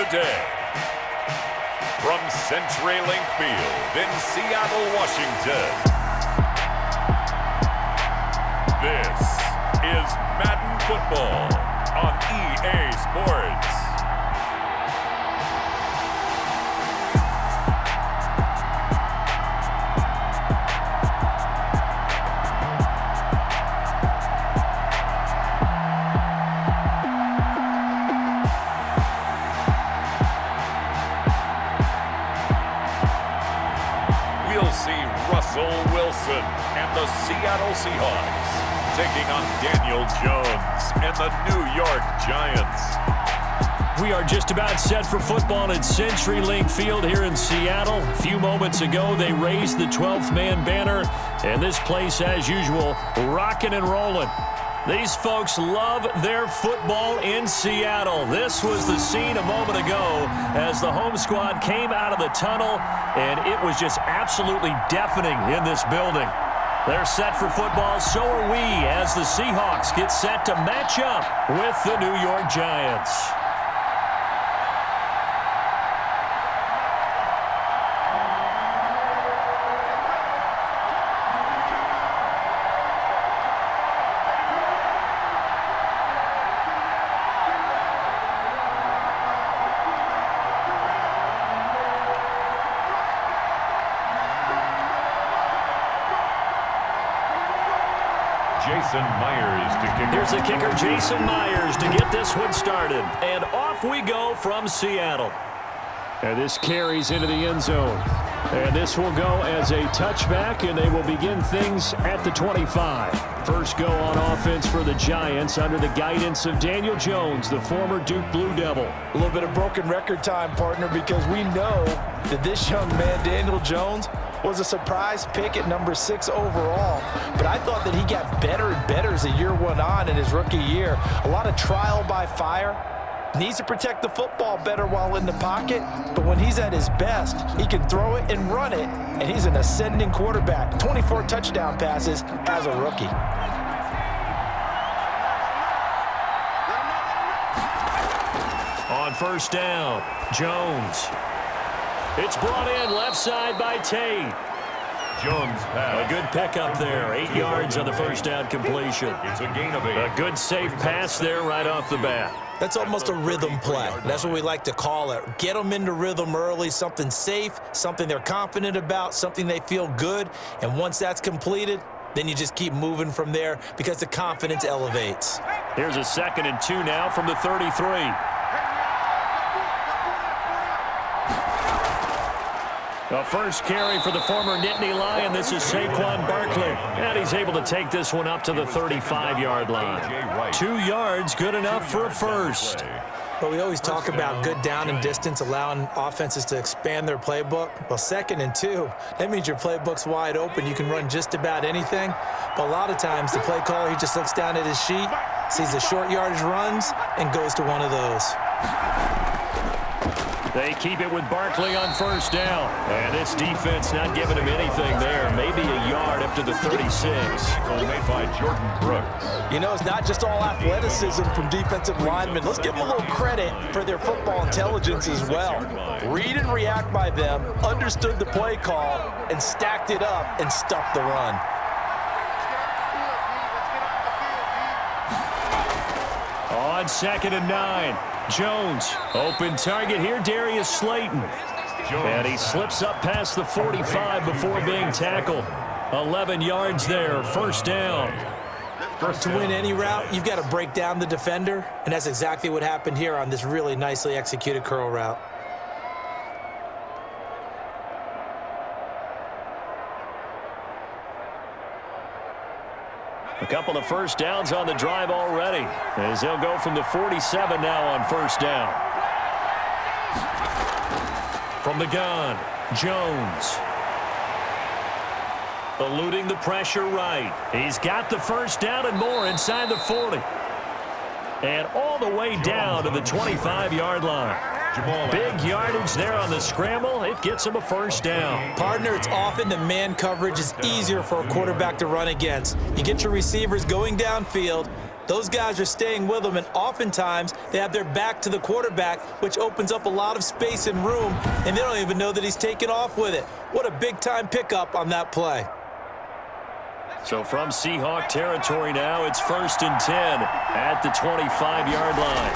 today. From CenturyLink Field in Seattle, Washington, this is Madden Football on EA Sports. Wilson and the Seattle Seahawks taking on Daniel Jones and the New York Giants. We are just about set for football at CenturyLink Field here in Seattle. A few moments ago, they raised the 12th man banner, and this place, as usual, rocking and rolling. These folks love their football in Seattle. This was the scene a moment ago as the home squad came out of the tunnel, and it was just absolutely deafening in this building. They're set for football, so are we, as the Seahawks get set to match up with the New York Giants. Here's the kicker, Jason Myers, to get this one started. And off we go from Seattle. And this carries into the end zone. And this will go as a touchback, and they will begin things at the 25. First go on offense for the Giants under the guidance of Daniel Jones, the former Duke Blue Devil. A little bit of broken record time, partner, because we know that this young man, Daniel Jones, was a surprise pick at number 6 overall. But I thought that he got better and better as the year went on in his rookie year. A lot of trial by fire. Needs to protect the football better while in the pocket. But when he's at his best, he can throw it and run it. And he's an ascending quarterback. 24 touchdown passes as a rookie. On first down, Jones. It's brought in left side by Tate. Jones pass. A good pickup there. 8 yards on the first down completion. It's a gain of 8. A good safe pass there right off the bat. That's almost a rhythm play. That's what we like to call it. Get them into rhythm early, something safe, something they're confident about, something they feel good. And once that's completed, then you just keep moving from there because the confidence elevates. Here's a 2nd and 2 now from the 33. The first carry for the former Nittany Lion. This is Saquon Barkley. And he's able to take this one up to the 35-yard line. 2 yards, good enough for a first. Well, we always talk about good down and distance, allowing offenses to expand their playbook. Well, 2nd and 2, that means your playbook's wide open. You can run just about anything. But a lot of times, the play caller, he just looks down at his sheet, sees the short yardage runs, and goes to one of those. They keep it with Barkley on first down. And this defense not giving him anything there. Maybe a yard up to the 36. Made by Jordan Brooks. You know, it's not just all athleticism from defensive linemen. Let's give them a little credit for their football intelligence as well. Read and react by them, understood the play call, and stacked it up and stuffed the run. On 2nd and 9. Jones, open target here, Darius Slayton. And he slips up past the 45 before being tackled. 11 yards there, first down. To win any route, you've got to break down the defender, and that's exactly what happened here on this really nicely executed curl route. A couple of first downs on the drive already, as they'll go from the 47 now on first down. From the gun, Jones. Eluding the pressure right. He's got the first down and more inside the 40. And all the way down to the 25-yard line. Big yardage there on the scramble. It gets him a first down. Partner, it's often that man coverage is easier for a quarterback to run against. You get your receivers going downfield, Those guys are staying with them, and oftentimes they have their back to the quarterback, which opens up a lot of space and room, and they don't even know that he's taken off with it. What a big-time pickup on that play. So from Seahawk territory now, it's 1st and 10 at the 25-yard line.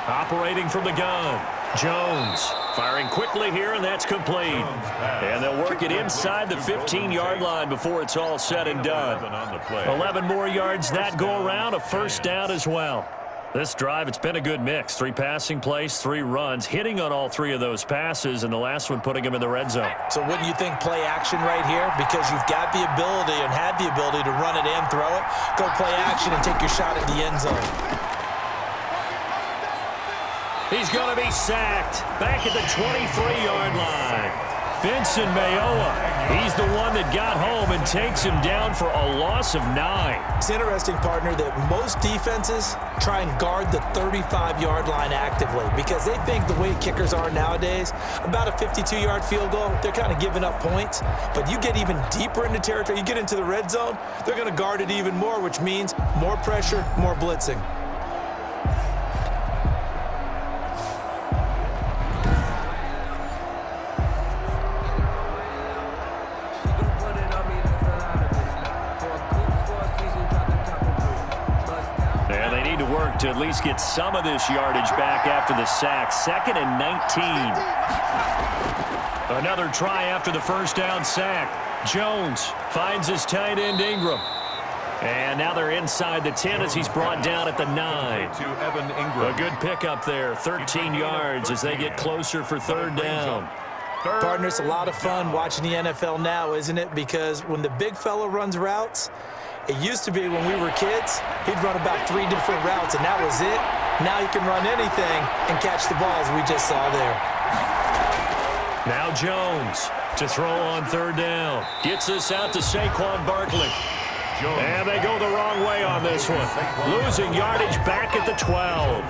Operating from the gun, Jones firing quickly here, and that's complete. And they'll work it inside the 15-yard line before it's all said and done. 11 more yards that go around, a first down as well. This drive, it's been a good mix. 3 passing plays, 3 runs, hitting on all 3 of those passes, and the last one putting him in the red zone. So wouldn't you think play action right here? Because you've got the ability and had the ability to run it and throw it. Go play action and take your shot at the end zone. He's going to be sacked back at the 23-yard line. Vincent Mayowa, he's the one that got home and takes him down for a loss of 9. It's interesting, partner, that most defenses try and guard the 35-yard line actively because they think the way kickers are nowadays, about a 52-yard field goal, they're kind of giving up points. But you get even deeper into territory, you get into the red zone, they're going to guard it even more, which means more pressure, more blitzing. To at least get some of this yardage back after the sack. 2nd and 19. Another try after the first down sack. Jones finds his tight end Ingram. And now they're inside the 10 as he's brought down at the 9. A good pickup there. 13 yards as they get closer for 3rd down. Partner, it's a lot of fun watching the NFL now, isn't it? Because when the big fella runs routes, it used to be when we were kids, he'd run about 3 different routes, and that was it. Now he can run anything and catch the balls we just saw there. Now Jones to throw on 3rd down. Gets this out to Saquon Barkley. And they go the wrong way on this one. Losing yardage back at the 12.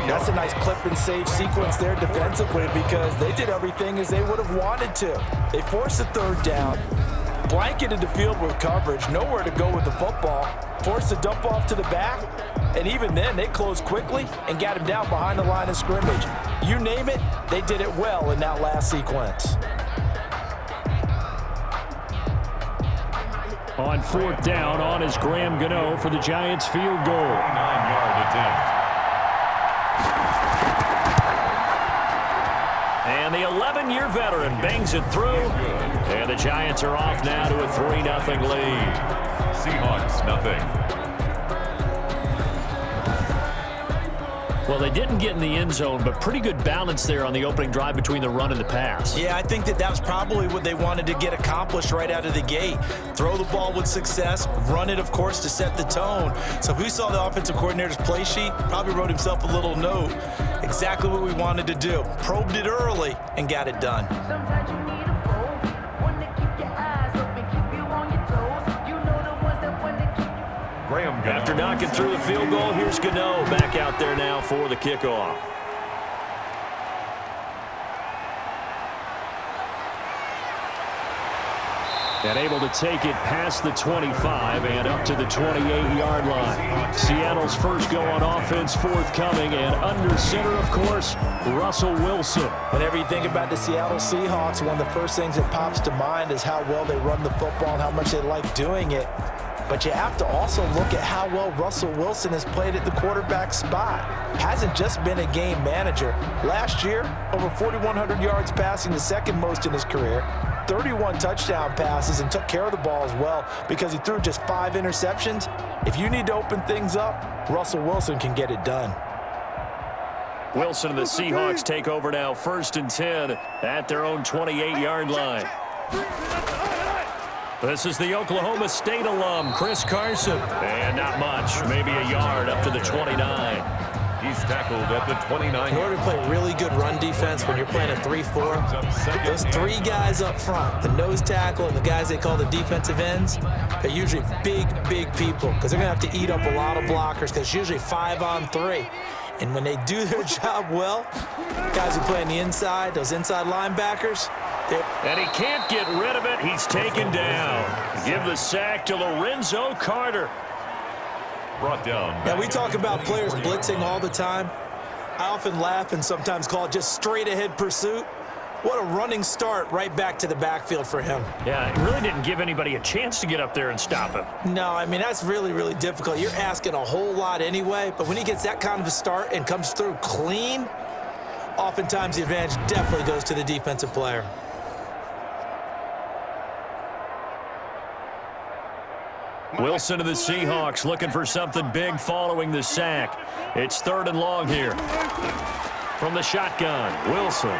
That's a nice clip and save sequence there defensively because they did everything as they would have wanted to. They forced the 3rd down. Blanketed the field with coverage, nowhere to go with the football, forced to dump off to the back, and even then they closed quickly and got him down behind the line of scrimmage. You name it, they did it well in that last sequence. On 4th down, on is Graham Gano for the Giants field goal. 9-yard attempt. And the 11-year veteran bangs it through. And the Giants are off now to a 3-0 lead. Seahawks, nothing. Well, they didn't get in the end zone, but pretty good balance there on the opening drive between the run and the pass. Yeah, I think that was probably what they wanted to get accomplished right out of the gate. Throw the ball with success, run it, of course, to set the tone. So if we saw the offensive coordinator's play sheet, probably wrote himself a little note. Exactly what we wanted to do. Probed it early and got it done. Sometimes you need a fold, one to keep your eyes open, keep you on your toes. You know the ones that want to keep you. Graham Gano. After knocking through the field goal, here's Gano back out there now for the kickoff. And able to take it past the 25 and up to the 28-yard line. Seattle's first go on offense forthcoming, and under center, of course, Russell Wilson. Whenever you think about the Seattle Seahawks, one of the first things that pops to mind is how well they run the football and how much they like doing it. But you have to also look at how well Russell Wilson has played at the quarterback spot. Hasn't just been a game manager. Last year, over 4,100 yards passing, the second most in his career. 31 touchdown passes and took care of the ball as well because he threw just 5 interceptions. If you need to open things up, Russell Wilson can get it done. Wilson and the Seahawks take over now, 1st and 10 at their own 28-yard line. This is the Oklahoma State alum, Chris Carson. And not much, maybe a yard up to the 29. He's tackled at the 29. In order to play really good run defense when you're playing a 3-4, those 3 guys up front, the nose tackle and the guys they call the defensive ends, they're usually big people because they're going to have to eat up a lot of blockers because it's usually 5-on-3. And when they do their job well, guys who play on the inside, those inside linebackers, and he can't get rid of it. He's taken down. Give the sack to Lorenzo Carter. brought down. Yeah, we talk about players blitzing all the time. I often laugh and sometimes call it just straight-ahead pursuit. What a running start right back to the backfield for him. Yeah, it really didn't give anybody a chance to get up there and stop him. No, I mean, that's really, really difficult. You're asking a whole lot anyway, but when he gets that kind of a start and comes through clean, oftentimes the advantage definitely goes to the defensive player. Wilson of the Seahawks looking for something big following the sack. It's 3rd and long here. From the shotgun, Wilson.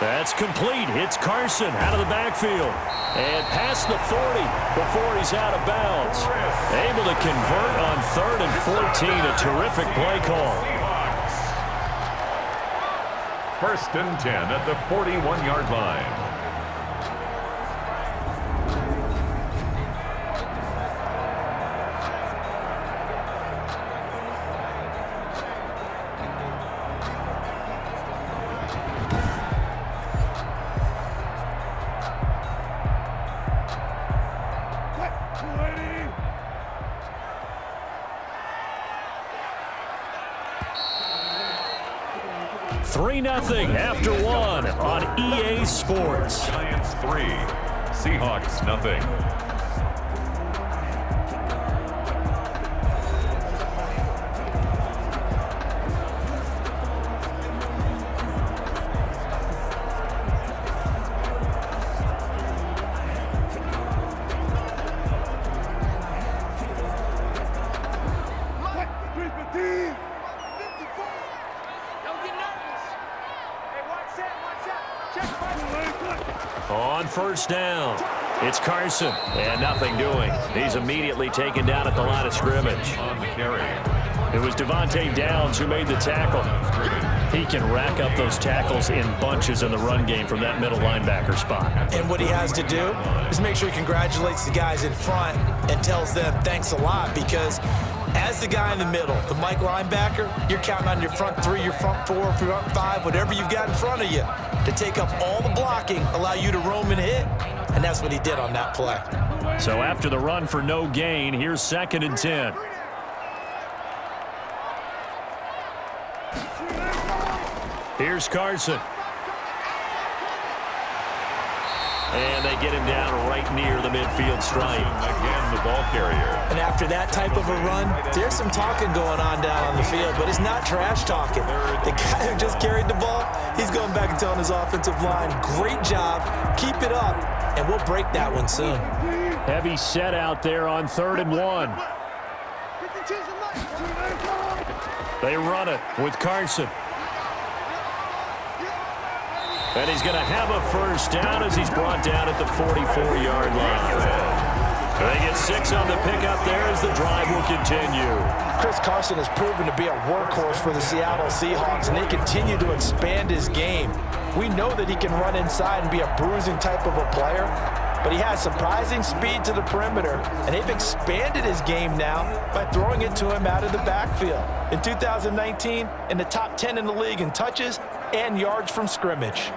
That's complete. It's Carson out of the backfield. And past the 40 before he's out of bounds. Able to convert on 3rd and 14. A terrific play call. 1st and 10 at the 41-yard line. Nothing after 1 on EA Sports. Giants 3, Seahawks nothing. On 1st down, it's Carson, and nothing doing. He's immediately taken down at the line of scrimmage. On the carry. It was Devontae Downs who made the tackle. He can rack up those tackles in bunches in the run game from that middle linebacker spot. And what he has to do is make sure he congratulates the guys in front and tells them thanks a lot, because as the guy in the middle, the Mike linebacker, you're counting on your front 3, your front 4, your front 5, whatever you've got in front of you to take up all the blocking, allow you to roam and hit, and that's what he did on that play. So after the run for no gain, here's 2nd and 10. Here's Carson. And they get him down right near the midfield stripe. Again, the ball carrier. And after that type of a run, there's some talking going on down on the field, but it's not trash talking. The guy who just carried the ball, he's going back and telling his offensive line, great job, keep it up, and we'll break that one soon. Heavy set out there on 3rd and 1. They run it with Carson. And he's going to have a 1st down as he's brought down at the 44-yard line. They get 6 on the pickup there as the drive will continue. Chris Carson has proven to be a workhorse for the Seattle Seahawks, and they continue to expand his game. We know that he can run inside and be a bruising type of a player, but he has surprising speed to the perimeter, and they've expanded his game now by throwing it to him out of the backfield. In 2019, in the top 10 in the league in touches and yards from scrimmage.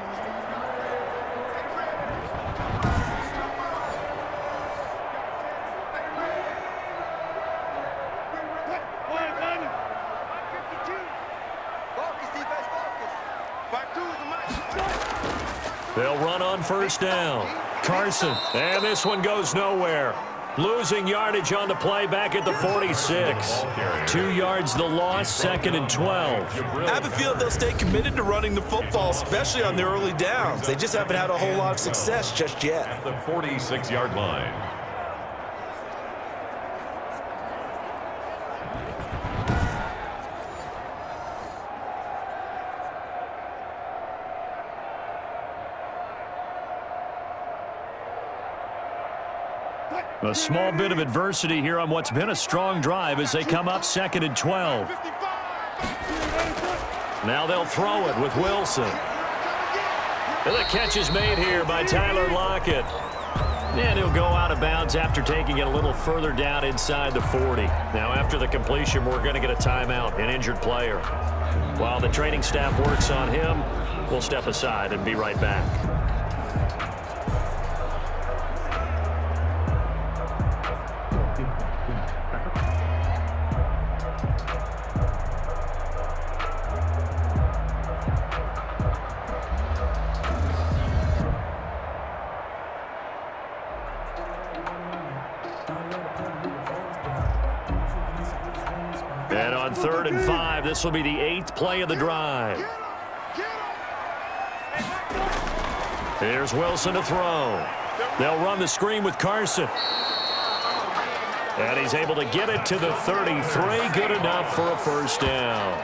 They'll run on 1st down. Carson, and this one goes nowhere. Losing yardage on the play back at the 46. 2 yards the loss, 2nd and 12. I have a feeling they'll stay committed to running the football, especially on the early downs. They just haven't had a whole lot of success just yet. At the 46-yard line. A small bit of adversity here on what's been a strong drive as they come up 2nd and 12. Now they'll throw it with Wilson. And the catch is made here by Tyler Lockett. And he'll go out of bounds after taking it a little further down inside the 40. Now after the completion, we're going to get a timeout, an injured player. While the training staff works on him, we'll step aside and be right back. And on 3rd and 5, this will be the 8th play of the drive. Here's Wilson to throw. They'll run the screen with Carson. And he's able to get it to the 33. Good enough for a first down.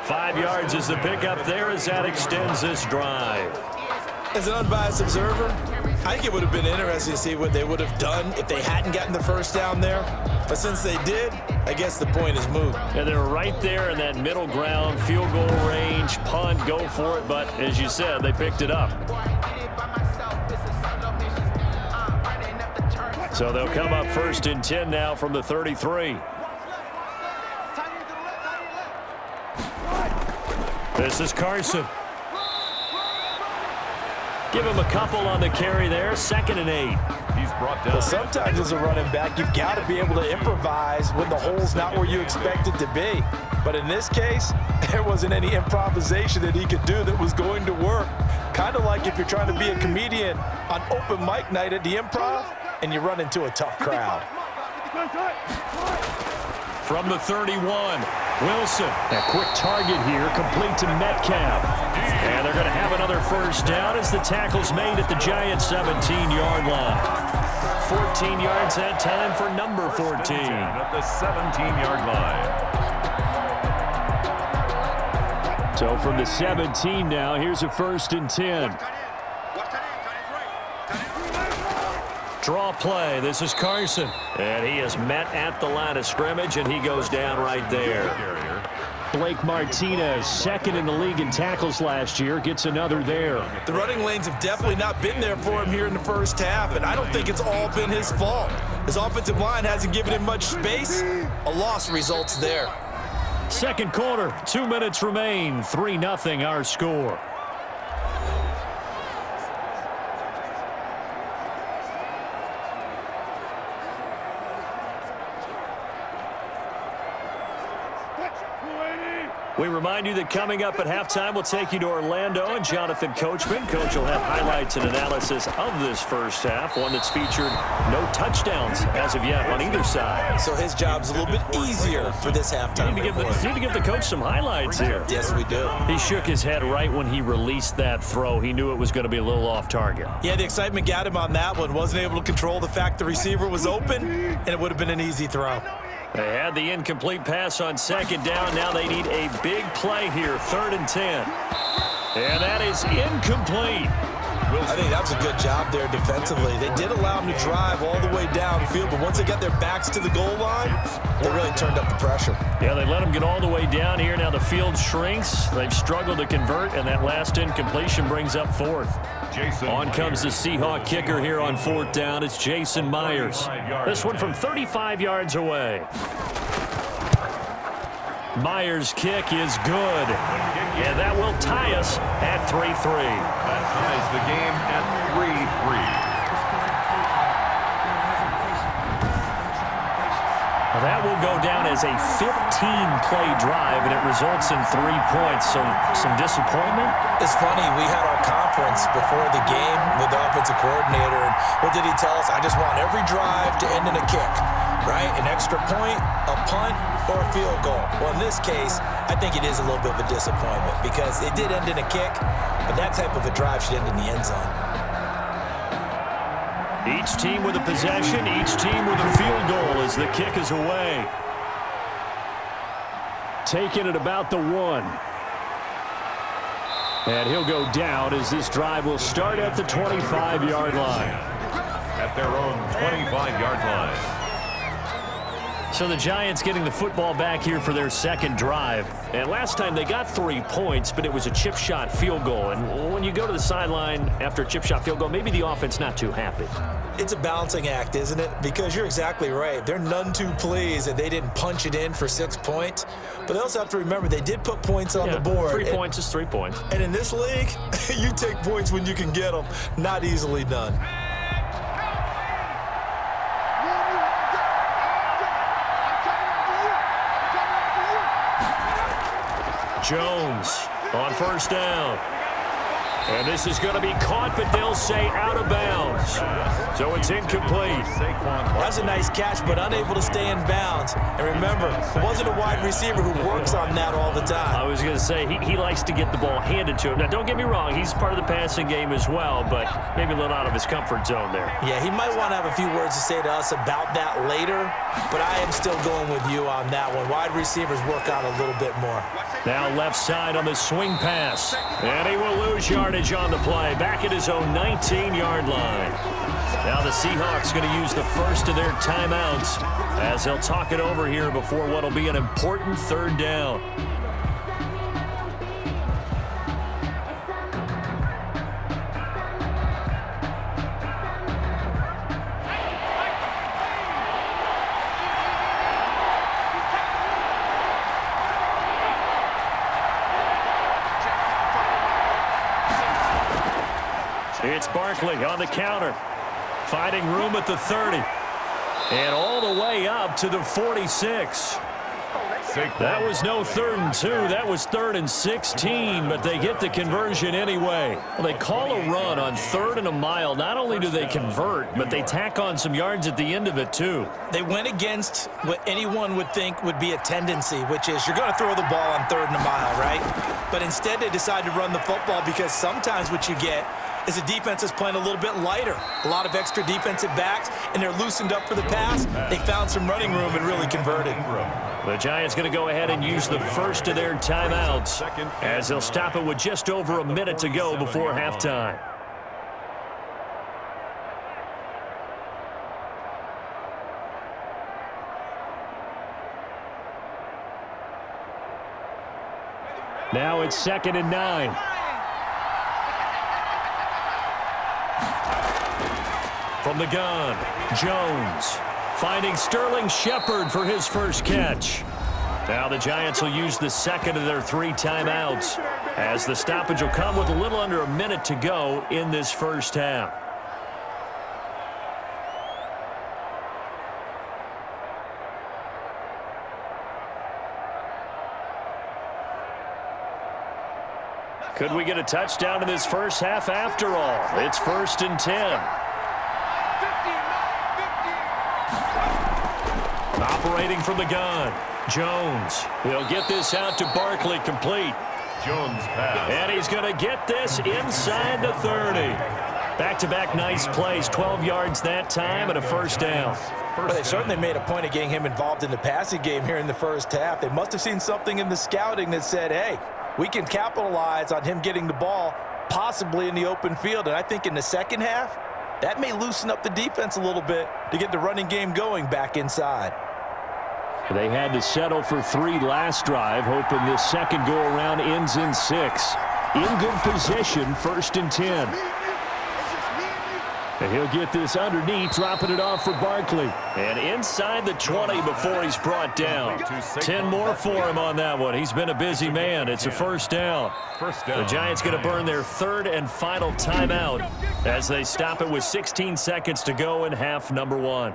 5 yards is the pickup there as that extends this drive. As an unbiased observer, I think it would have been interesting to see what they would have done if they hadn't gotten the first down there. But since they did, I guess the point is moot. And they're right there in that middle ground, field goal range, punt, go for it. But as you said, they picked it up. So they'll come up 1st and 10 now from the 33. This is Carson. Give him a couple on the carry there. 2nd and 8. He's brought down. Well, sometimes as a running back, you've got to be able to improvise when the hole's not where you expect it to be. But in this case, there wasn't any improvisation that he could do that was going to work. Kind of like if you're trying to be a comedian on open mic night at the Improv and you run into a tough crowd. From the 31, Wilson. A quick target here, complete to Metcalf. And they're going to have another first down as the tackle's made at the Giants' 17-yard line. 14 yards that time for number 14. At the 17-yard line. So from the 17 now, here's a 1st and 10. Draw play. This is Carson. And he is met at the line of scrimmage, and he goes down right there. Blake Martinez, 2nd in the league in tackles last year, gets another there. The running lanes have definitely not been there for him here in the first half, and I don't think it's all been his fault. His offensive line hasn't given him much space. A loss results there. Second quarter, 2 minutes remain. 3-0 our score. We remind you that coming up at halftime, we'll take you to Orlando and Jonathan Coachman. Coach will have highlights and analysis of this first half, one that's featured no touchdowns as of yet on either side. So his job's a little bit easier for this halftime. Need to give the coach some highlights here. Yes, we do. He shook his head right when he released that throw. He knew it was going to be a little off target. Yeah, the excitement got him on that one. Wasn't able to control the fact the receiver was open, and it would have been an easy throw. They had the incomplete pass on 2nd down. Now they need a big play here, 3rd and 10. And that is incomplete. I think that was a good job there defensively. They did allow him to drive all the way downfield, but once they got their backs to the goal line, they really turned up the pressure. Yeah, they let him get all the way down here. Now the field shrinks. They've struggled to convert, and that last incompletion brings up 4th. On comes the Seahawk kicker here on 4th down. It's Jason Myers. This one from 35 yards away. Myers' kick is good. And that will tie us at 3-3. That ties the game at 3-3. That will go down as a 15-play drive, and it results in 3 points. So some disappointment. It's funny, we had our conference before the game with the offensive coordinator, and what did he tell us? I just want every drive to end in a kick, right? An extra point, a punt, or a field goal. Well, in this case, I think it is a little bit of a disappointment because it did end in a kick, but that type of a drive should end in the end zone. Each team with a possession, each team with a field goal as the kick is away. Taking it about the 1. And he'll go down as this drive will start at the 25-yard line. At their own 25-yard line. So the Giants getting the football back here for their 2nd drive. And last time they got 3 points, but it was a chip shot field goal. And when you go to the sideline after a chip shot field goal, maybe the offense not too happy. It's a balancing act, isn't it? Because you're exactly right. They're none too pleased that they didn't punch it in for 6 points. But they also have to remember they did put points on the board. 3 points is 3 points. And in this league, you take points when you can get them. Not easily done. Jones on 1st down. And this is going to be caught, but they'll say out of bounds. So it's incomplete. That's a nice catch, but unable to stay in bounds. And remember, it wasn't a wide receiver who works on that all the time. I was going to say, he likes to get the ball handed to him. Now, don't get me wrong, he's part of the passing game as well, but maybe a little out of his comfort zone there. Yeah, he might want to have a few words to say to us about that later, but I am still going with you on that one. Wide receivers work out a little bit more. Now left side on the swing pass. And he will lose yardage on the play. Back at his own 19-yard line. Now the Seahawks going to use the first of their timeouts as they'll talk it over here before what will be an important third down. It's Barkley on the counter, finding room at the 30, and all the way up to the 46. That was no 3rd and 2. That was 3rd and 16, but they get the conversion anyway. Well, they call a run on 3rd and a mile. Not only do they convert, but they tack on some yards at the end of it, too. They went against what anyone would think would be a tendency, which is you're going to throw the ball on 3rd and a mile, right? But instead they decide to run the football because sometimes what you get is the defense is playing a little bit lighter. A lot of extra defensive backs, and they're loosened up for the pass. They found some running room and really converted. The Giants going to go ahead and use the first of their timeouts as they'll stop it with just over a minute to go before halftime. Now it's 2nd and 9. From the gun, Jones finding Sterling Shepard for his first catch. Now the Giants will use the second of their 3 timeouts as the stoppage will come with a little under a minute to go in this first half. Could we get a touchdown in this first half after all? It's 1st and 10. Operating from the gun, Jones. He'll get this out to Barkley, complete. Jones pass. And he's going to get this inside the 30. Back-to-back nice plays, 12 yards that time and a first down. Well, they certainly made a point of getting him involved in the passing game here in the first half. They must have seen something in the scouting that said, hey, we can capitalize on him getting the ball possibly in the open field. And I think in the second half, that may loosen up the defense a little bit to get the running game going back inside. They had to settle for 3 last drive, hoping this second go-around ends in 6. In good position, 1st and 10. And he'll get this underneath, dropping it off for Barkley. And inside the 20 before he's brought down. 10 more for him on that one. He's been a busy man. It's a first down. The Giants going to burn their 3rd and final timeout as they stop it with 16 seconds to go in half number 1.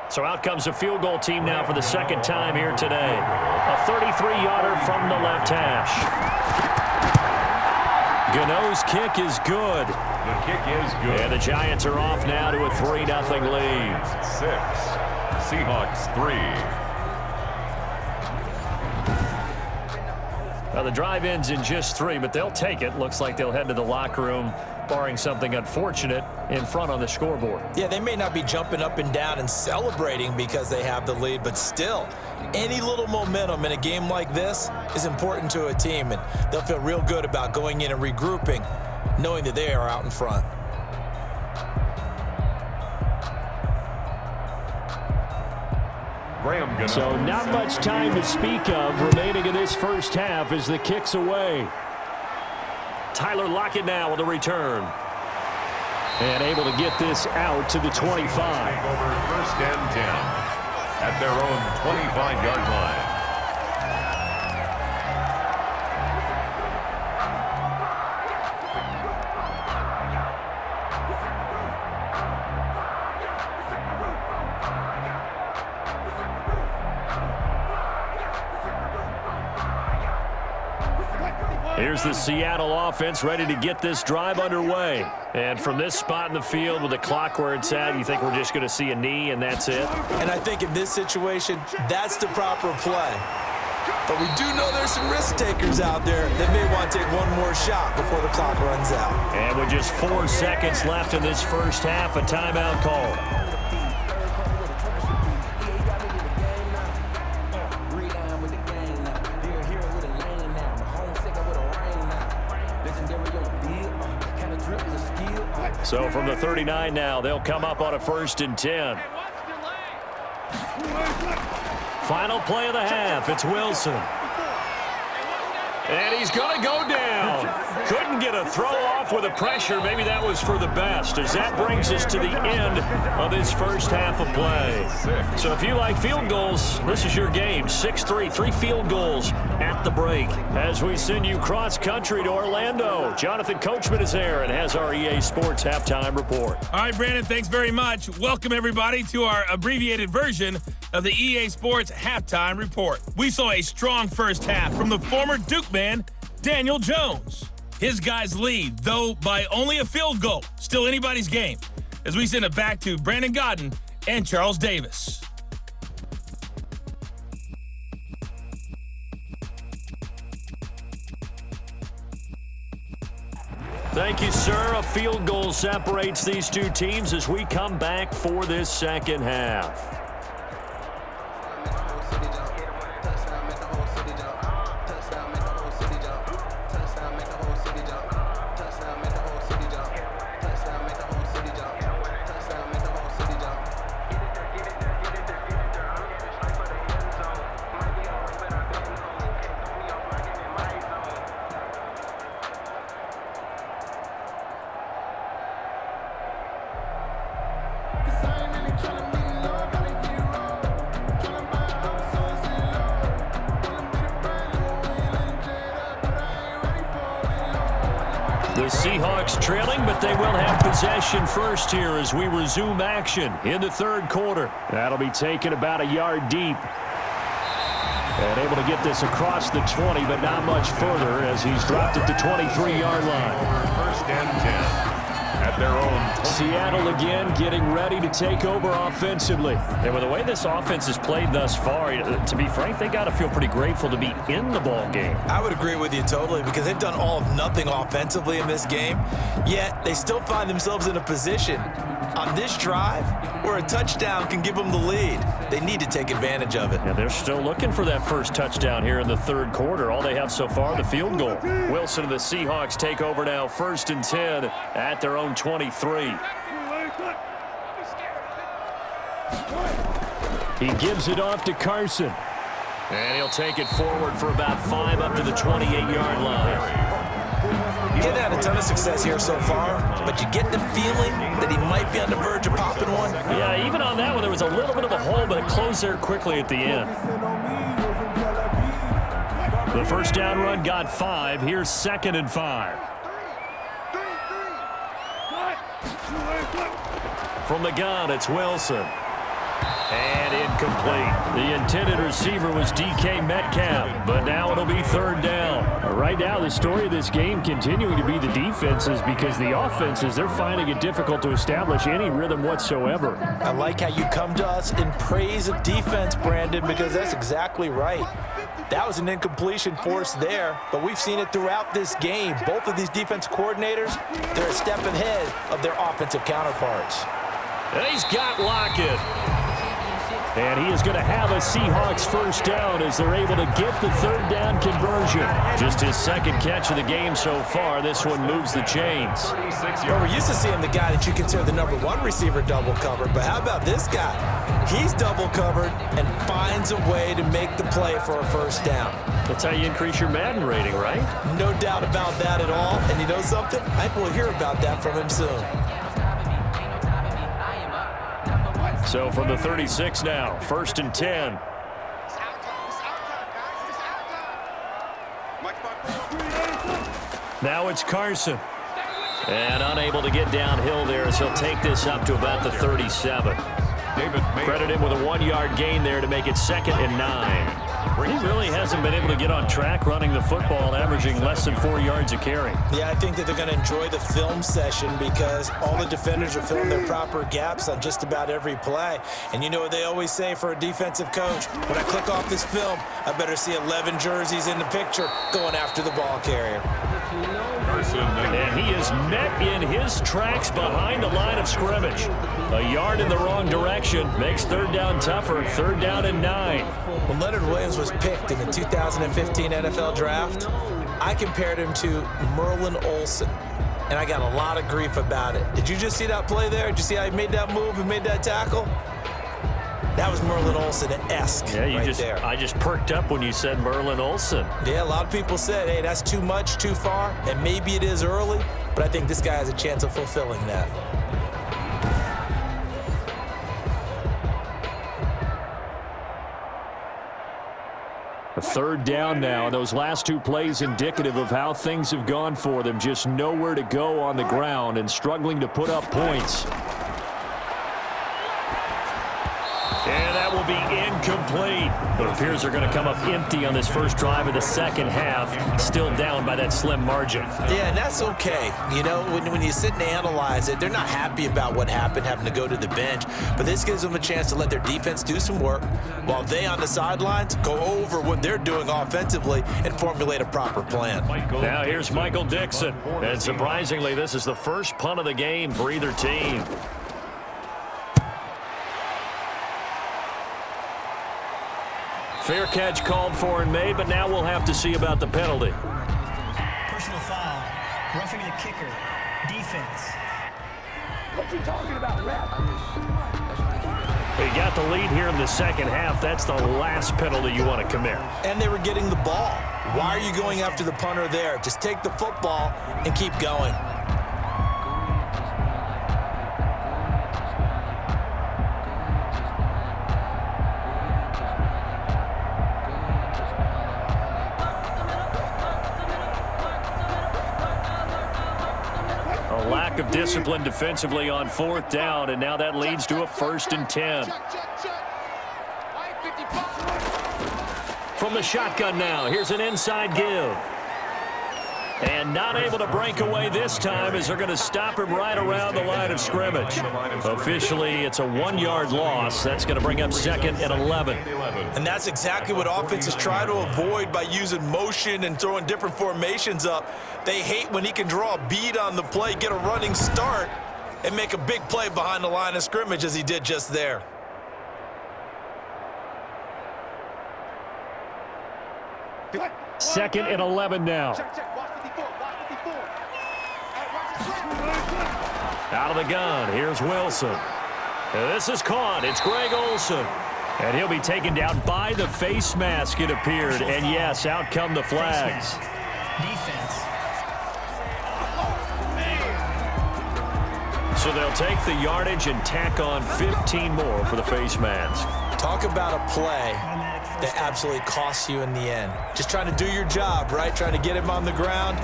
So out comes a field goal team now for the second time here today. A 33-yarder from the left hash. Gano's kick is good. The kick is good. And the Giants are off now to a 3-0 lead. 6. Seahawks 3. Now the drive ends in just 3, but they'll take it. Looks like they'll head to the locker room, barring something unfortunate in front on the scoreboard. Yeah, they may not be jumping up and down and celebrating because they have the lead, but still, any little momentum in a game like this is important to a team, and they'll feel real good about going in and regrouping, knowing that they are out in front. So not much time to speak of remaining in this first half as the kick's away. Tyler Lockett now with a return. And able to get this out to the 25. Over 1st and 10 at their own 25-yard line. Here's the Seattle offense ready to get this drive underway. And from this spot in the field with the clock where it's at, you think we're just going to see a knee and that's it? And I think in this situation, that's the proper play. But we do know there's some risk takers out there that may want to take one more shot before the clock runs out. And with just 4 seconds left in this first half, a timeout call. So from the 39 now, they'll come up on a 1st and 10. Final play of the half. It's Wilson. And he's going to go down. Couldn't get a throw off with the pressure. Maybe that was for the best, as that brings us to the end of this first half of play. So if you like field goals, this is your game. 6-3, 3 field goals at the break. As we send you cross-country to Orlando, Jonathan Coachman is there and has our EA Sports halftime report. All right, Brandon, thanks very much. Welcome, everybody, to our abbreviated version of the EA Sports halftime report. We saw a strong first half from the former Duke man, Daniel Jones. His guys lead, though by only a field goal. Still anybody's game. As we send it back to Brandon Godden and Charles Davis. Thank you, sir. A field goal separates these two teams as we come back for this second half. The Seahawks trailing, but they will have possession first here as we resume action in the third quarter. That'll be taken about a yard deep. And able to get this across the 20, but not much further as he's dropped at the 23-yard line. 1st and 10 at their own. Seattle again getting ready to take over offensively. And with the way this offense has played thus far, to be frank, they got to feel pretty grateful to be in the ball game. I would agree with you totally because they've done all of nothing offensively in this game, yet they still find themselves in a position on this drive where a touchdown can give them the lead. They need to take advantage of it. Yeah, they're still looking for that first touchdown here in the third quarter. All they have so far, the field goal. Wilson and the Seahawks take over now, 1st and 10 at their own 23. He gives it off to Carson. And he'll take it forward for about 5 up to the 28-yard line. He hasn't had a ton of success here so far, but you get the feeling that he might be on the verge of popping one. Yeah, even on that one, there was a little bit of a hole, but it closed there quickly at the end. The first down run got 5. Here's 2nd and 5. From the gun, it's Wilson. And incomplete. The intended receiver was DK Metcalf, but now it'll be 3rd down. Right now, the story of this game continuing to be the defenses because the offenses, they're finding it difficult to establish any rhythm whatsoever. I like how you come to us in praise of defense, Brandon, because that's exactly right. That was an incompletion forced there, but we've seen it throughout this game. Both of these defense coordinators, they're a step ahead of their offensive counterparts. And he's got Lockett. And he is going to have a Seahawks first down as they're able to get the 3rd down conversion. Just his 2nd catch of the game so far. This one moves the chains. Well, we're used to seeing the guy that you consider the #1 receiver double covered, but how about this guy? He's double covered and finds a way to make the play for a first down. That's how you increase your Madden rating, right? No doubt about that at all. And you know something? I think we'll hear about that from him soon. So from the 36 now, 1st and 10. Now it's Carson. And unable to get downhill there as he'll take this up to about the 37. Credit him with a 1-yard gain there to make it 2nd and 9. He really hasn't been able to get on track running the football, averaging less than 4 yards a carry. Yeah, I think that they're going to enjoy the film session because all the defenders are filling their proper gaps on just about every play. And you know what they always say for a defensive coach? When I click off this film, I better see 11 jerseys in the picture going after the ball carrier. And he is met in his tracks behind the line of scrimmage. A yard in the wrong direction makes third down tougher. Third down and 9. When Leonard Williams was picked in the 2015 NFL Draft, I compared him to Merlin Olsen, and I got a lot of grief about it. Did you just see that play there? Did you see how he made that move and made that tackle? That was Merlin Olsen-esque there. I just perked up when you said Merlin Olsen. Yeah, a lot of people said, hey, that's too much, too far, and maybe it is early, but I think this guy has a chance of fulfilling that. A third down now. Those last 2 plays indicative of how things have gone for them. Just nowhere to go on the ground and struggling to put up points. And that will be incomplete. It appears they're going to come up empty on this first drive of the second half. Still down by that slim margin. Yeah, and that's okay. You know, when you sit and analyze it, they're not happy about what happened, having to go to the bench. But this gives them a chance to let their defense do some work while they on the sidelines go over what they're doing offensively and formulate a proper plan. Now here's Michael Dixon. And surprisingly, this is the first punt of the game for either team. Fair catch called for and made, but now we'll have to see about the penalty. Personal foul. Roughing the kicker. Defense. What you talking about, ref? They got the lead here in the second half. That's the last penalty you want to commit. And they were getting the ball. Why are you going after the punter there? Just take the football and keep going. Of discipline defensively on fourth down, and now that leads to a 1st and 10. From the shotgun now, here's an inside give. And not able to break away this time as they're going to stop him right around the line of scrimmage. Officially, it's a 1-yard loss. That's going to bring up 2nd and 11. And that's exactly what offenses try to avoid by using motion and throwing different formations up. They hate when he can draw a bead on the play, get a running start, and make a big play behind the line of scrimmage as he did just there. Second and 11 now. Out of the gun, here's Wilson. This is caught. It's Greg Olsen. And he'll be taken down by the face mask, it appeared. And yes, out come the flags. Defense. So they'll take the yardage and tack on 15 more for the face mask. Talk about a play that absolutely costs you in the end. Just trying to do your job, right? Trying to get him on the ground.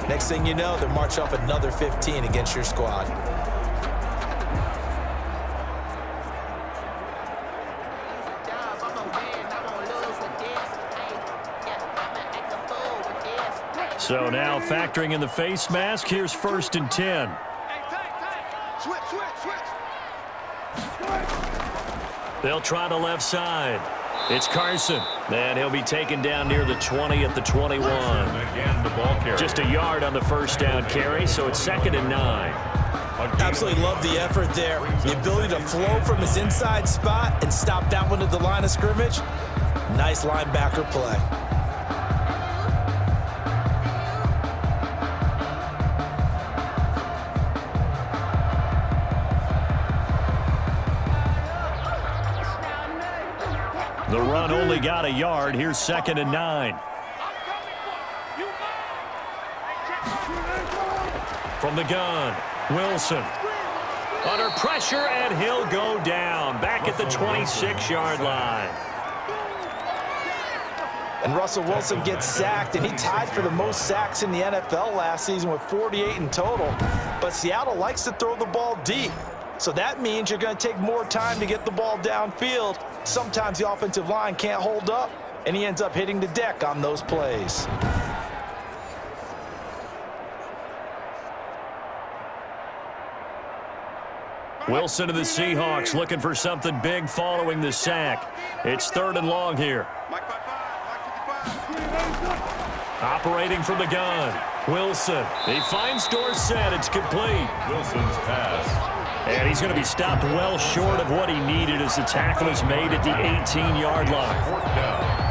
Next thing you know, they're marching off another 15 against your squad. So now factoring in the face mask, here's 1st and 10. They'll try the left side. It's Carson, and he'll be taken down near the 20 at the 21. Again, the ball carrier. Just a yard on the first down carry, so it's 2nd and 9. Absolutely love the effort there. The ability to flow from his inside spot and stop that one at the line of scrimmage. Nice linebacker play. The run only got a yard. Here's 2nd and 9. From the gun, Wilson. Under pressure, and he'll go down. Back at the 26-yard line. And Russell Wilson gets sacked, and he tied for the most sacks in the NFL last season with 48 in total. But Seattle likes to throw the ball deep. So that means you're going to take more time to get the ball downfield. Sometimes the offensive line can't hold up, and he ends up hitting the deck on those plays. Wilson of the Seahawks looking for something big following the sack. It's 3rd and long here. Operating from the gun. Wilson. He finds Dorsett. It's complete. Wilson's pass. And he's going to be stopped well short of what he needed as the tackle is made at the 18-yard line. 4th down.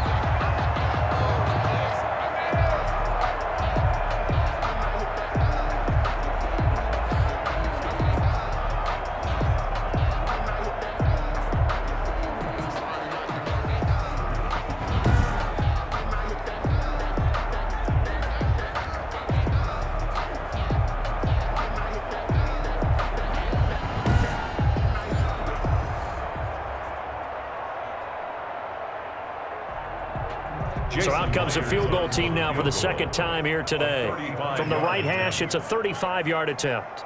So out comes a field goal team now for the 2nd time here today. From the right hash, it's a 35-yard attempt.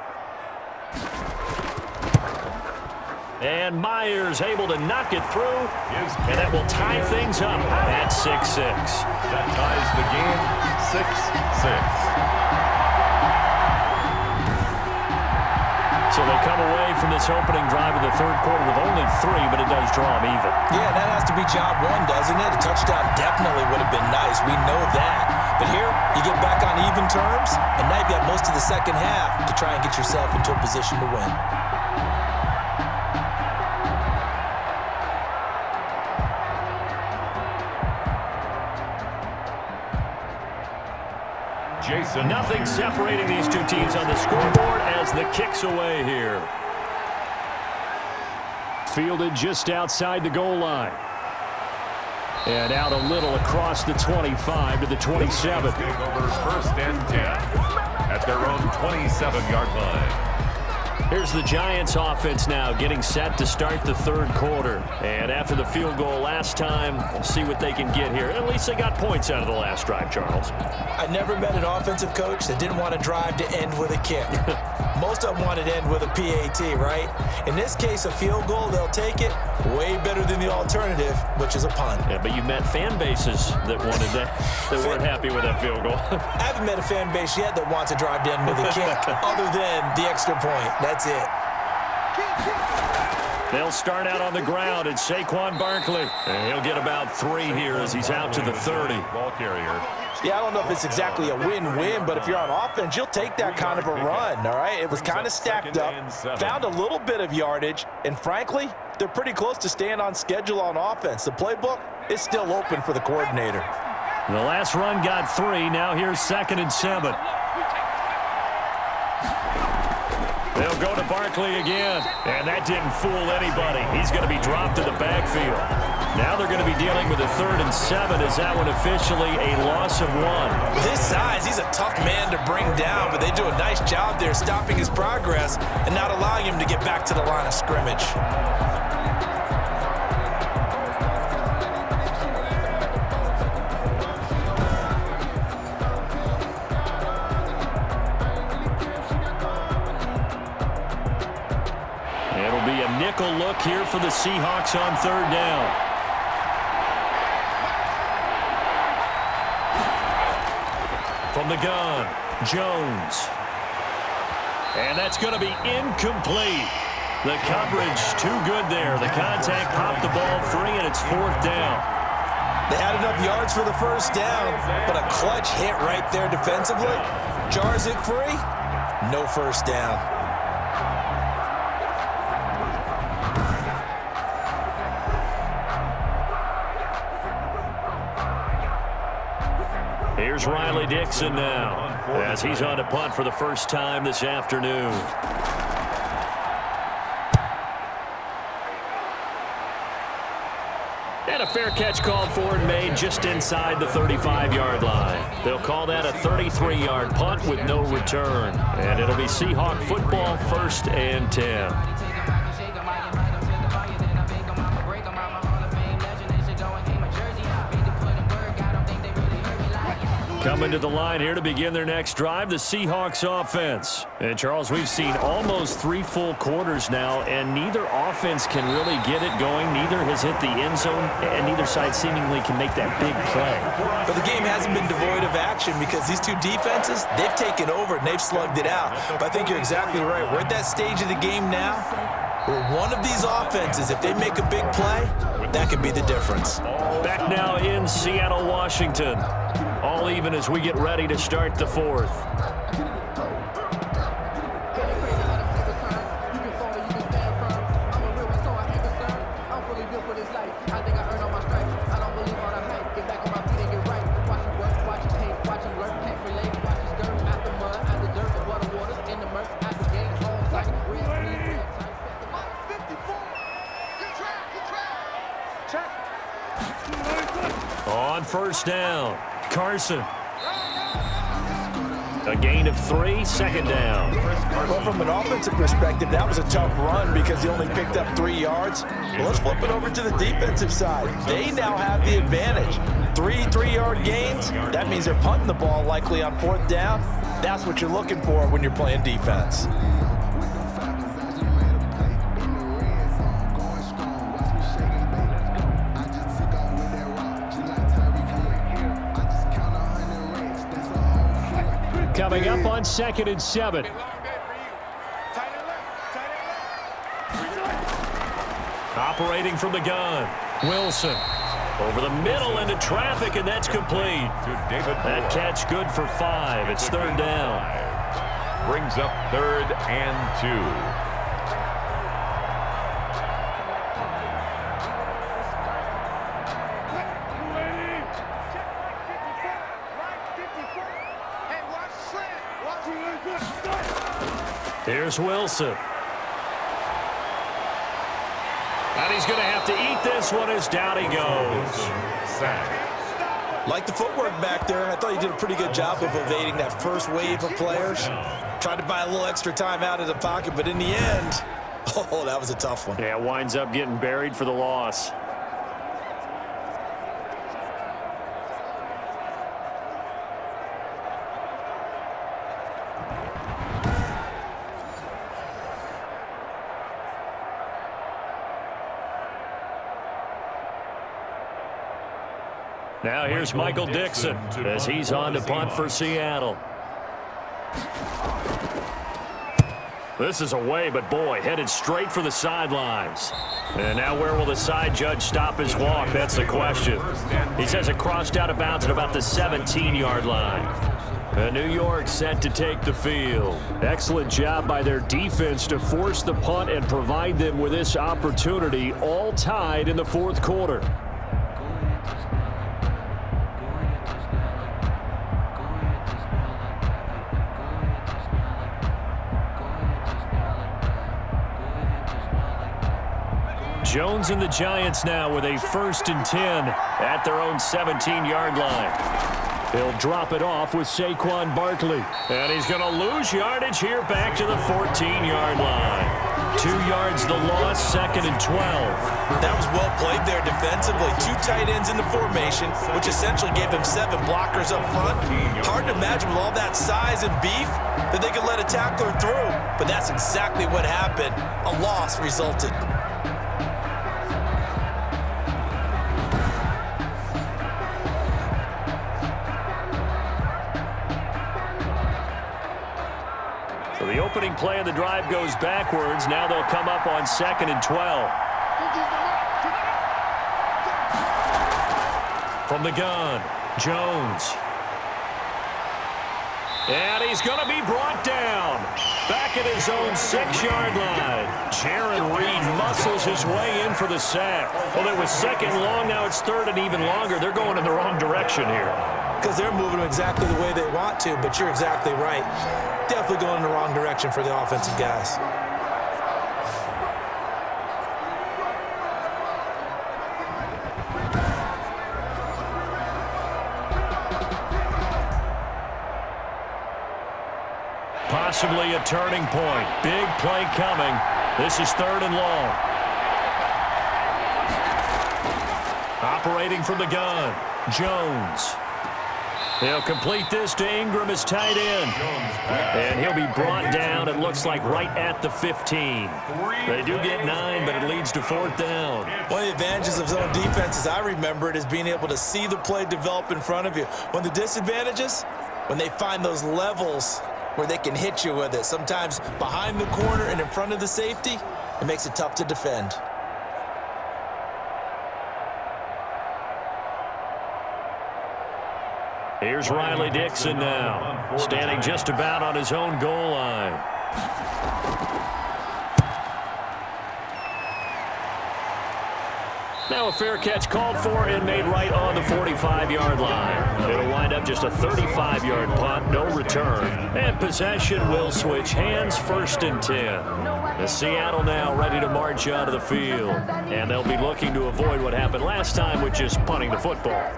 And Myers able to knock it through, and that will tie things up at 6-6. That ties the game 6-6. So they come away from this opening drive of the 3rd quarter with only 3, but it does draw them even. Yeah, that has to be job 1, doesn't it? A touchdown definitely would have been nice. We know that. But here, you get back on even terms, and now you've got most of the 2nd half to try and get yourself into a position to win. Jason. Nothing separating these two teams on the scoreboard as the kick's away here. Fielded just outside the goal line. And out a little across the 25 to the 27. Takeovers 1st and 10 at their own 27-yard line. Here's the Giants offense now getting set to start the 3rd quarter. And after the field goal last time, we'll see what they can get here. At least they got points out of the last drive, Charles. I never met an offensive coach that didn't want to drive to end with a kick. Most of them wanted to end with a PAT, right? In this case, a field goal, they'll take it. Way better than the alternative, which is a punt. Yeah, but you met fan bases that wanted that, that weren't happy with that field goal. I haven't met a fan base yet that wants to drive to end with a kick, other than the extra point. That's it. They'll start out on the ground. It's Saquon Barkley. And he'll get about 3 here as he's out to the 30. Ball carrier. Yeah, I don't know if it's exactly a win-win, but if you're on offense, you'll take that kind of a run, all right? It was kind of stacked up, found a little bit of yardage, and frankly, they're pretty close to staying on schedule on offense. The playbook is still open for the coordinator. The last run got 3. Now here's 2nd and 7. They'll go to Barkley again, and that didn't fool anybody. He's going to be dropped to the backfield. Now they're going to be dealing with a 3rd and 7. Is that one officially a loss of 1? With his size, he's a tough man to bring down, but they do a nice job there stopping his progress and not allowing him to get back to the line of scrimmage. It'll be a nickel look here for the Seahawks on 3rd down. From the gun, Jones. And that's going to be incomplete. The coverage too good there. The contact popped the ball free, and it's 4th down. They had enough yards for the 1st down, but a clutch hit right there defensively. Jars it free, no 1st down. Here's Riley Dixon now as he's on to punt for the first time this afternoon. And a fair catch called for and made just inside the 35-yard line. They'll call that a 33-yard punt with no return. And it'll be Seahawk football 1st and 10. Coming to the line here to begin their next drive, the Seahawks offense. And, Charles, we've seen almost 3 full quarters now, and neither offense can really get it going. Neither has hit the end zone, and neither side seemingly can make that big play. But the game hasn't been devoid of action because these two defenses, they've taken over and they've slugged it out. But I think you're exactly right. We're at that stage of the game now where one of these offenses, if they make a big play, that could be the difference. Back now in Seattle, Washington. All even as we get ready to start the fourth. On first down, Carson. A gain of 3, second down. Well, from an offensive perspective, that was a tough run because he only picked up 3 yards. Well, let's flip it over to the defensive side. They now have the advantage. 3 3-yard gains. That means they're punting the ball likely on 4th down. That's what you're looking for when you're playing defense. Coming up on 2nd and 7. Operating from the gun, Wilson. Over the middle into traffic, and that's complete. That catch good for 5. It's 3rd down. Brings up 3rd and 2. Here's Wilson. And he's going to have to eat this one as down he goes. Like the footwork back there, I thought he did a pretty good job of evading that first wave of players. Tried to buy a little extra time out of the pocket, but in the end, oh, that was a tough one. Yeah, winds up getting buried for the loss. Now here's Michael Dixon as he's on to punt for Seattle. This is away, but boy, headed straight for the sidelines. And now where will the side judge stop his walk? That's the question. He says it crossed out of bounds at about the 17-yard line. And New York set to take the field. Excellent job by their defense to force the punt and provide them with this opportunity, all tied in the 4th quarter. Jones and the Giants now with a 1st and 10 at their own 17-yard line. He'll drop it off with Saquon Barkley. And he's going to lose yardage here back to the 14-yard line. 2 yards the loss, 2nd and 12. That was well played there defensively. 2 tight ends in the formation, which essentially gave them 7 blockers up front. Hard to imagine with all that size and beef that they could let a tackler through. But that's exactly what happened. A loss resulted. So the opening play of the drive goes backwards. Now they'll come up on 2nd and 12. From the gun, Jones. And he's going to be brought down. Back at his own 6-yard line. Jaron Reed muscles his way in for the sack. Well, it was 2nd and long. Now it's 3rd and even longer. They're going in the wrong direction here. Because they're moving exactly the way they want to, but you're exactly right. Definitely going in the wrong direction for the offensive guys. Possibly a turning point. Big play coming. This is 3rd and long. Operating from the gun, Jones. He'll complete this to Ingram as tight end. And he'll be brought down, it looks like, right at the 15. They do get 9, but it leads to 4th down. One of the advantages of zone defense, as I remember it, is being able to see the play develop in front of you. One of the disadvantages, when they find those levels where they can hit you with it, sometimes behind the corner and in front of the safety, it makes it tough to defend. Here's Riley Dixon now, standing just about on his own goal line. Now a fair catch called for and made right on the 45-yard line. It'll wind up just a 35-yard punt, no return. And possession will switch hands, 1st and 10. The Seattle now ready to march out of the field. And they'll be looking to avoid what happened last time with just punting the football.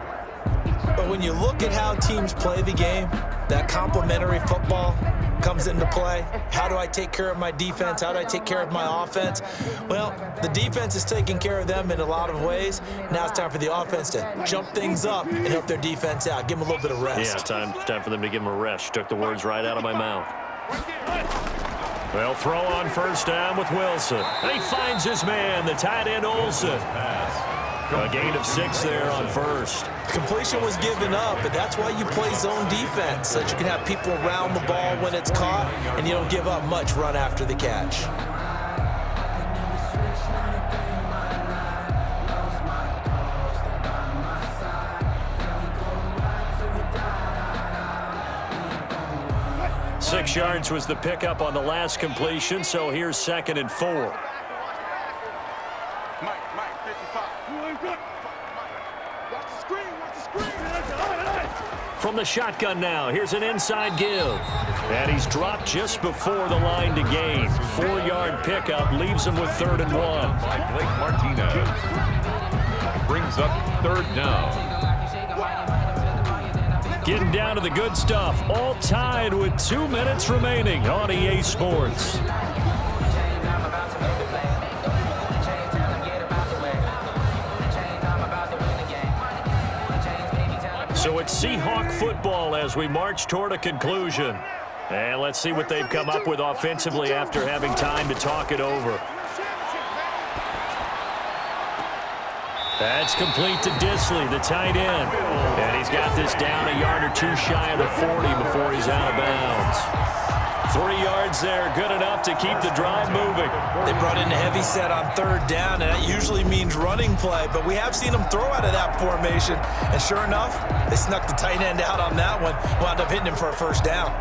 But when you look at how teams play the game, that complementary football comes into play. How do I take care of my defense? How do I take care of my offense? Well, the defense is taking care of them in a lot of ways. Now it's time for the offense to jump things up and help their defense out. Give them a little bit of rest. Yeah, time for them to give them a rest. Took the words right out of my mouth. They'll throw on 1st down with Wilson. And he finds his man, the tight end Olsen. A gain of 6 there on 1st. Completion was given up, but that's why you play zone defense, so that you can have people around the ball when it's caught, and you don't give up much run after the catch. Six yards was the pickup on the last completion, so here's 2nd and 4. From the shotgun now, here's an inside give. And he's dropped just before the line to gain. 4-yard pickup leaves him with 3rd and 1. By Blake Martinez. Brings up 3rd down. Getting down to the good stuff. All tied with 2 minutes remaining on EA Sports. So it's Seahawk football as we march toward a conclusion. And let's see what they've come up with offensively after having time to talk it over. That's complete to Disley, the tight end. And he's got this down a yard or 2 shy of the 40 before he's out of bounds. 3 yards there, good enough to keep the drive moving. They brought in a heavy set on 3rd down, and that usually means running play, but we have seen them throw out of that formation. And sure enough, they snuck the tight end out on that one, wound up hitting him for a 1st down.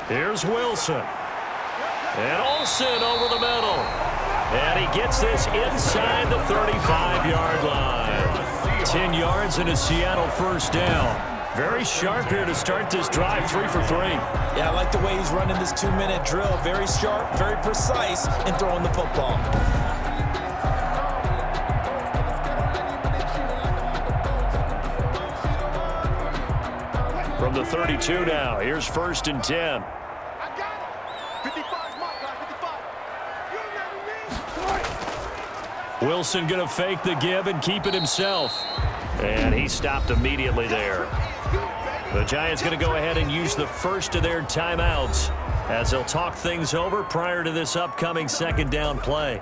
Here's Wilson. And Olsen over the middle. And he gets this inside the 35-yard line. 10 yards and a Seattle 1st down. Very sharp here to start this drive, 3 for 3. Yeah, I like the way he's running this 2-minute drill. Very sharp, very precise in throwing the football. From the 32 now, here's 1st and 10. Wilson going to fake the give and keep it himself. And he stopped immediately there. The Giants going to go ahead and use the first of their timeouts as they'll talk things over prior to this upcoming 2nd down play.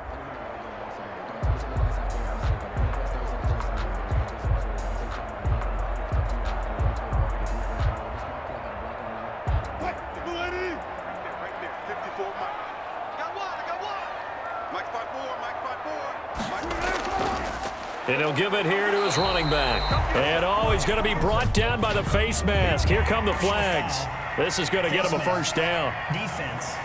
And he'll give it here to his running back. And, oh, he's going to be brought down by the face mask. Here come the flags. This is going to get him a 1st down. Defense.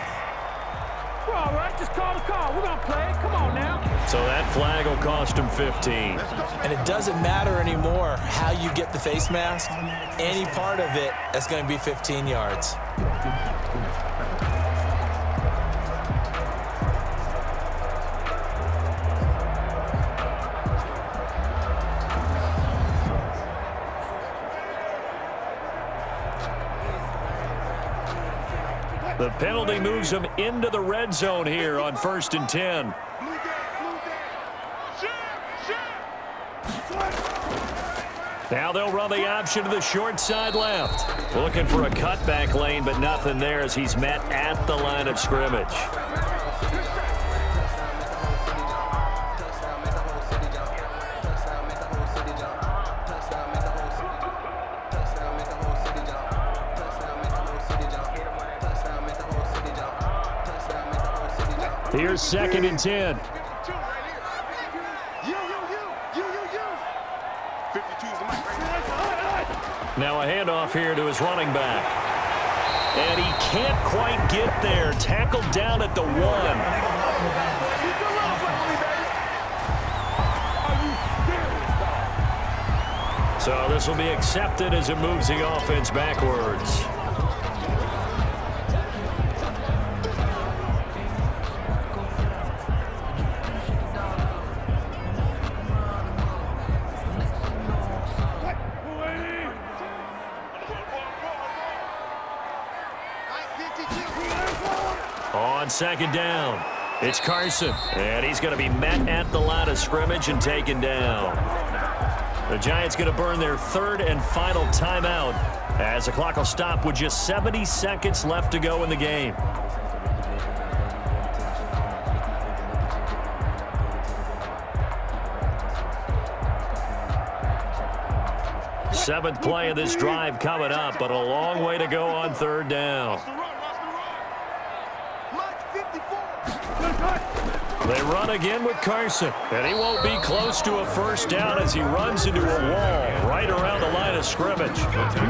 We're all right. Just call the call. We're going to play it. Come on now. So that flag will cost him 15. And it doesn't matter anymore how you get the face mask. Any part of it, that's going to be 15 yards. The penalty moves them into the red zone here on 1st and 10. Now they'll run the option to the short side left. Looking for a cutback lane, but nothing there as he's met at the line of scrimmage. Here's 2nd and 10. Now a handoff here to his running back. And he can't quite get there. Tackled down at the 1. So this will be accepted as it moves the offense backwards. On 2nd down, it's Carson, and he's going to be met at the line of scrimmage and taken down. The Giants going to burn their 3rd and final timeout as the clock will stop with just 70 seconds left to go in the game. Seventh play of this drive coming up, but a long way to go on 3rd down. They run again with Carson, and he won't be close to a 1st down as he runs into a wall right around the line of scrimmage.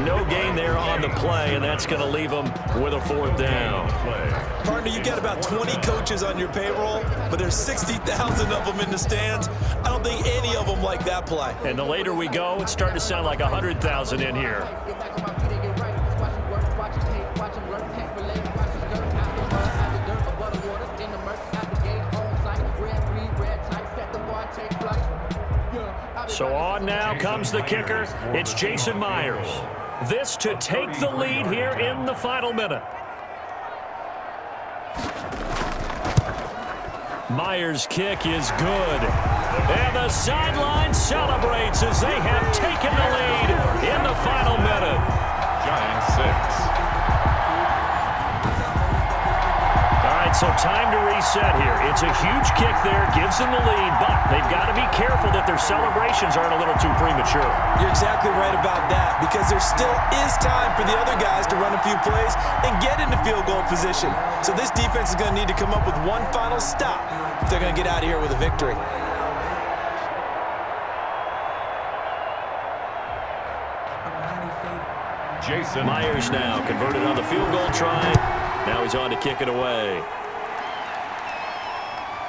No gain there on the play, and that's going to leave him with a 4th down. Partner, you got about 20 coaches on your payroll, but there's 60,000 of them in the stands. I don't think any of them like that play. And the later we go, it's starting to sound like 100,000 in here. So on now comes the kicker. It's Jason Myers. This to take the lead here in the final minute. Myers' kick is good. And the sideline celebrates as they have taken the lead in the final minute. Giants 6. So time to reset here. It's a huge kick there, gives them the lead, but they've got to be careful that their celebrations aren't a little too premature. You're exactly right about that, because there still is time for the other guys to run a few plays and get into field goal position. So this defense is going to need to come up with one final stop if they're going to get out of here with a victory. Jason Myers now converted on the field goal try. Now he's on to kick it away.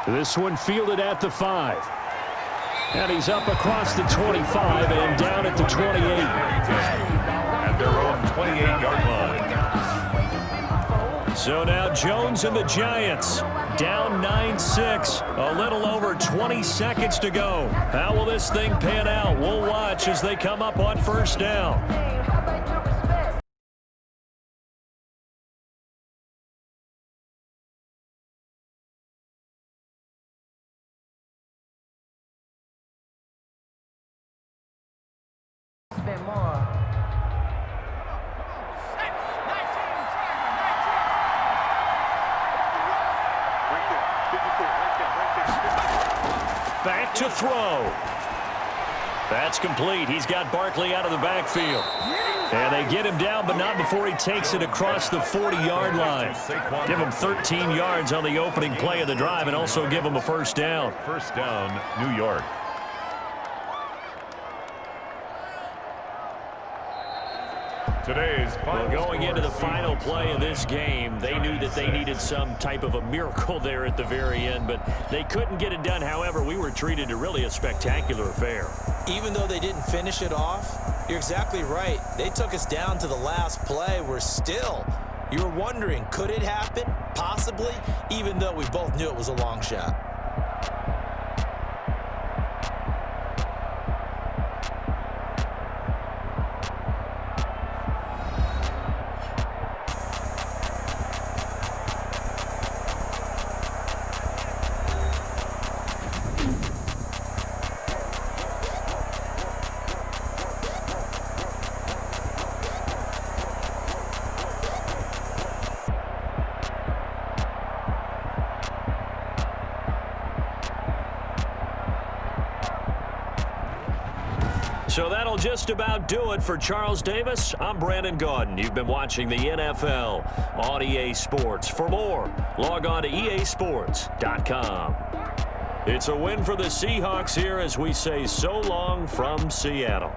This one fielded at the 5. And he's up across the 25 and down at the 28. At their own 28-yard line. So now Jones and the Giants down 9-6. A little over 20 seconds to go. How will this thing pan out? We'll watch as they come up on 1st down. Back to throw. That's complete. He's got Barkley out of the backfield. And they get him down, but not before he takes it across the 40-yard line. Give him 13 yards on the opening play of the drive and also give him a 1st down. 1st down, New York. Today's Well, going into the final play of this game, they knew that they needed some type of a miracle there at the very end, but they couldn't get it done. However, we were treated to really a spectacular affair. Even though they didn't finish it off, you're exactly right. They took us down to the last play. You were wondering, could it happen? Possibly, even though we both knew it was a long shot. So that'll just about do it for Charles Davis. I'm Brandon Gaudin. You've been watching the NFL on EA Sports. For more, log on to easports.com. It's a win for the Seahawks here as we say so long from Seattle.